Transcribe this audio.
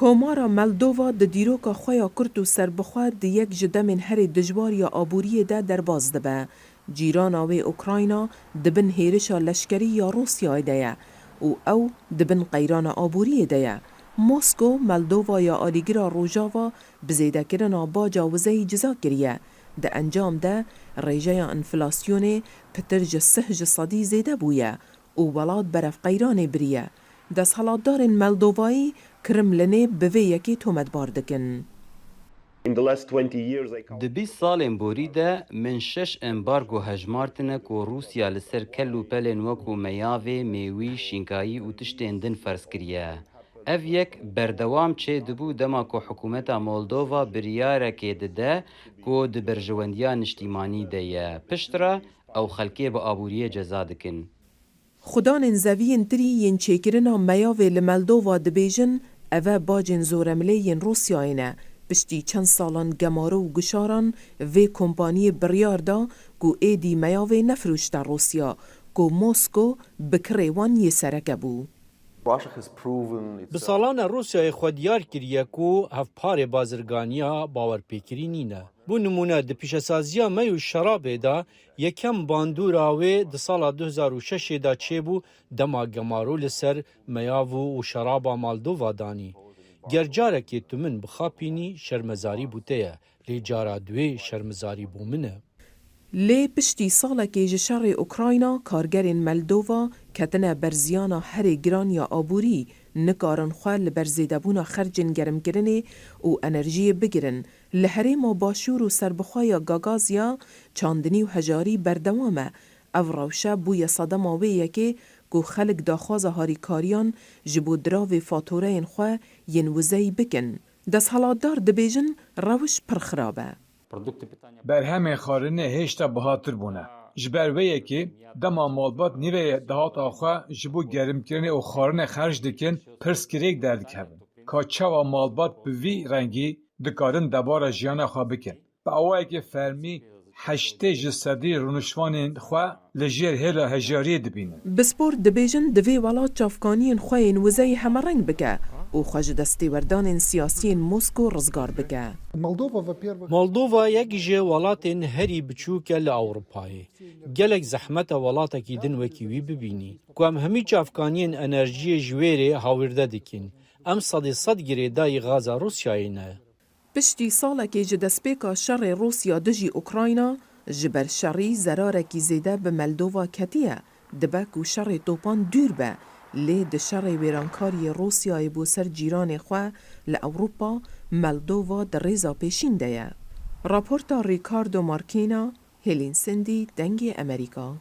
کومارا ملدووا د دیروکا خویا کرد و سربخوا د یک جدمن هر دجوار یا آبوری ده در باز دبه. جیرانا و اوکراینا دبن هیرشا لشکری یا روسیا ده او دبن قیران آبوری ده. موسکو ملدووا یا آلیگرا روژاوا بزیده کرنا با جاوزه جزا کریه. ده انجام ده ریجه انفلاسیون پترج سهج صدی زیده بویه و ولاد برف قیران بریه. دست حالاتدار ملدووایی کرملنه به یکی تومت باردکن. د 20 سالên borî de min 6 embargo hejmartine ku Rûsya li ser kel û pelên wekû meyavê, mêwî, şînkayî û tiştên din ferz kiriye. Ev yek berdewam çê dibû dema ku hikûmeta Moldova biryarekê dide ku di berjewendiya niştîmanî de ye. Piştre ew xelkê bi aboriyê ceza dikin. خدان زوین تری ین چیکرنا میاوی لملدووا دبیجن اوه باجن زورملی ین روسیاینه پشتی چند سالان گمارو و گشاران و کمپانی بریار دا گو ایدی میاوی نفروشتا روسیا گو موسکو بکریوان یه سرکه بو. به سالان روسیای خود دیار کریه کو هفپار بازرگانیا باورپیکری نینه. بو نمونه د پیشسازیا میو شرابه دا یکم باندوراوی د سال 2006 دا چه بو دما گمارو لسر میاوو و شرابا مالدووا دانی. گرجاره که تمن بخاپینی شرمزاری بوته لی جارا دوی شرمزاری بومنه. لی پشتی ساله که جشار اوکراینا کارگرین ملدووا کتنه برزیانا هر گران یا آبوری نکارن خواه لبرزیدبونا خرجن گرم گرنه و انرژی بگیرن لحره ما باشور و سربخواه گاگاز یا چاندنی و هجاری بردوامه او روشه بوی صدم آویه که گو خلق داخواز هاری کاریان جبو دراوی فاتوره این خواه ین وزی بکن. دست حالاتدار دبیجن روش پرخرابه. برهم خارنه هشتا بهاتر بونه. جبر ویه که دما مالبات نیوه دهات آخوا جبو گرم کرنه او خارنه خرج دکن پرس کریک دردک هبن. که چاوا مالبات بوی رنگی دکارن دبارا جیانا خواه بکن. با اوه که فرمی 8 جسدی رونشوان خواه لجیر هلا هجاری دبینه. بسپور دبیجن دوی ولات چافکانین خواه وزی همه رنگ بکه. او خوش دستی وردان سیاسی موسکو رزگار بکه. مولدووا یک جه ولات هری بچوک ل اروپای. گلک زحمت ولات کی دن وکیوی ببینی. کوم همی چافکانین انرژی جویره هاورده دکین. ام صد گریدای غازا روسیای نه. پشتی ساله که جدسپیکا شر روسیا دجی اوکراینا جبر شری زرارکی زیده به ملدووا کتیه دبک و شر توپان دور به لی ده شر ویرانکاری روسیای بو سر جیران خواه لأوروپا ملدووا در ریزا پیشین ده. راپورتا ریکاردو مارکینا هلینسندی دنگ امریکا.